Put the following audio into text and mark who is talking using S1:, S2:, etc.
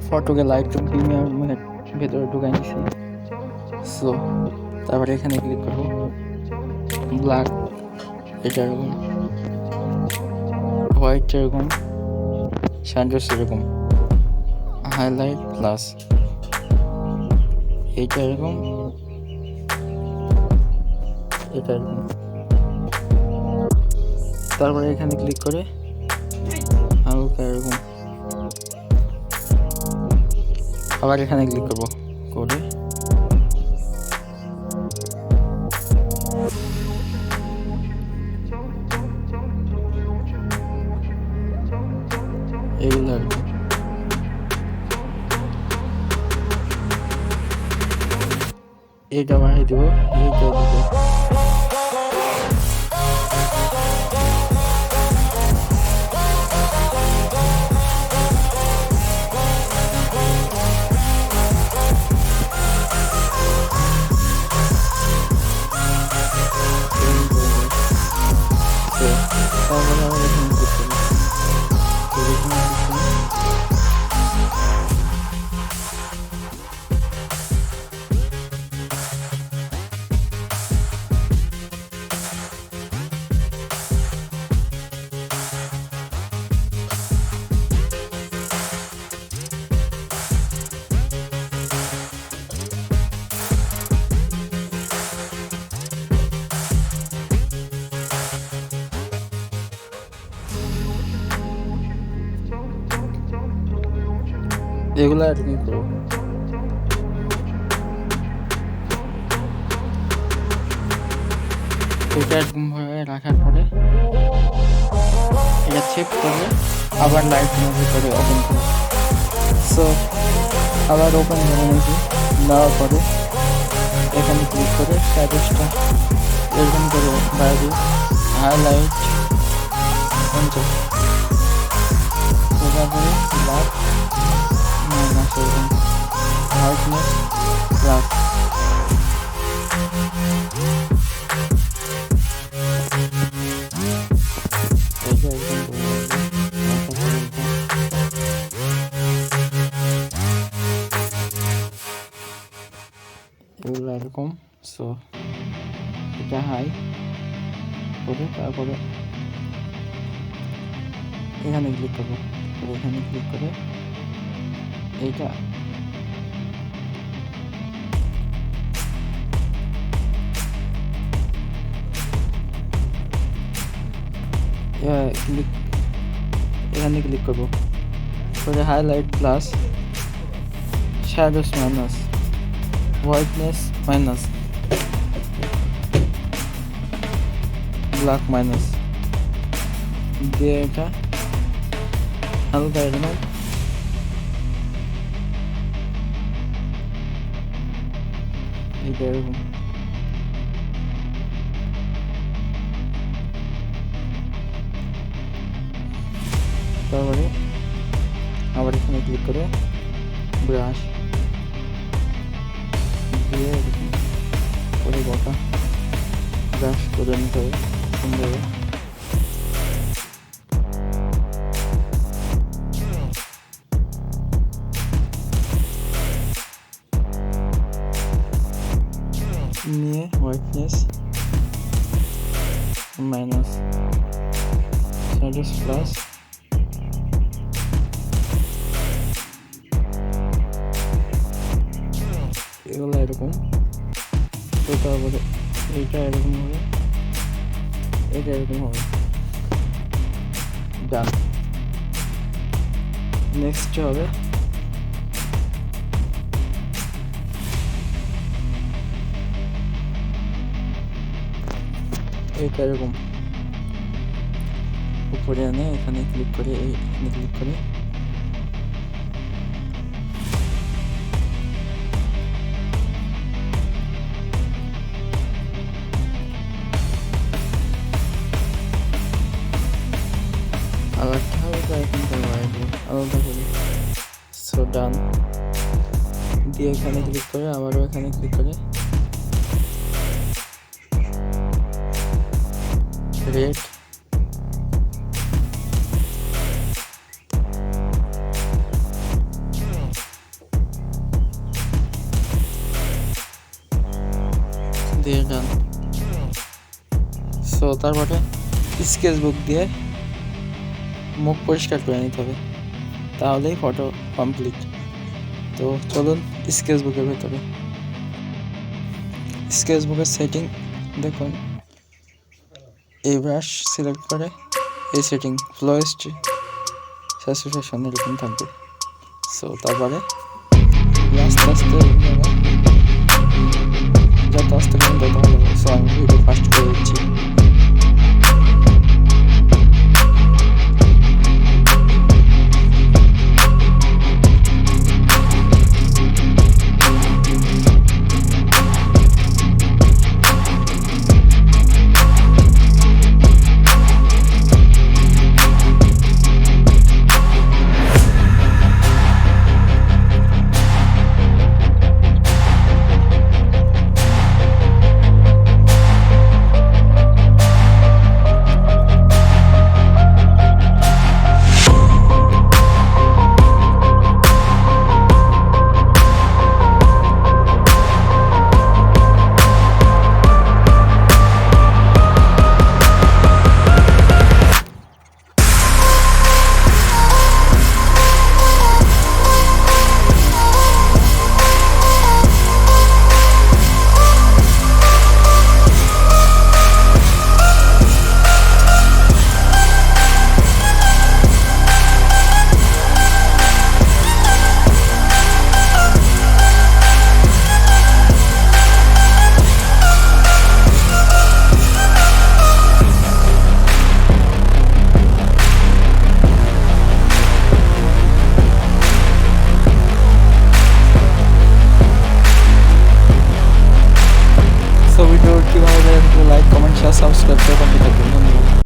S1: ফটোকে Lightroom প্রিমিয়ামের ভেতরে ঢুকাই নিছি। সো তারপরে এখানে ক্লিক করব, ব্ল্যাক এটা এরকম, হোয়াইট এরকম, শ্যাডোস এরকম, হাইলাইট প্লাস এইটা এরকম, এটা এরকম। তারপরে এখানে ক্লিক করে হালকা এরকম, আবার এখানে ক্লিক করব, করে এগুলো আর কি। এইটা বানিয়ে দেবো, এইটা দেবো। তারপরে আবার এখানে ক্লিক করবো, এগুলো আর কি করবো। এটা এরকম ভাবে রাখার পরে এটা চেক করে আবার লাইটরুমের ভিতরে ওপেন করবো। সো আবার ওপেন করে নিয়েছি, নেওয়ার পরে এখানে ক্লিক করে শ্যাডোসটা এরকম করে বাইরে হাইলাইট পঞ্চাশ, তারপরে ব্ল্যাক মাইনাস এরকম, হোয়াইটনেস প্লাস, এগুলো এরকম। সো এটা হাই করে তারপরে এখানে ক্লিক করবো, এখানে ক্লিক করে এইটা ক্লিক, এখানে ক্লিক করবো, করে highlight plus, shadows minus, whiteness minus, black minus দিয়ে এটা হালকা এরকম এটা এরকম। তারপরে আবার এখানে ক্লিক করে ব্রাশ দিয়ে এরকম করে গোটা ব্রাশ করে নিতে হবে সুন্দরভাবে। নিয়ে হোয়াইটনেস মাইনাস, শ্যাডোস প্লাস, এগুলো এরকম। তো তারপরে এইটা এরকম হবে, এটা এরকম হবে, ডান। নেক্সট হবে এইটা এরকম, উপরে আনে এখানে ক্লিক করে এখানে ক্লিক করে আলাদা হালকা এখন আলাদা করি। সো ডান দিয়ে এখানে ক্লিক করে আবারও এখানে ক্লিক করে রেড দিয়ে গান। সো তারপরে স্কেচবুক দিয়ে মুখ পরিষ্কার করে নিতে হবে, তাহলেই ফটো কমপ্লিট। তো চলুন স্কেচবুকের ভেতরে। স্কেচবুকের সেটিং দেখুন, এই ব্রাশ সিলেক্ট করে এই সেটিং ফ্লোয়েস্ট স্যাচুরেশন এরকম থাকবে। সো তারপরে আস্তে আস্তে যত আস্তে করুন তত ভালো হবে। সো আমি ভিডিও ফাস্ট করে দিচ্ছি। ভিডিওটি ভালো লাগে লাইক, কমেন্ট, শেয়ার, সাবস্ক্রাইব করে পাঠিয়ে থাকবেন। ধন্যবাদ।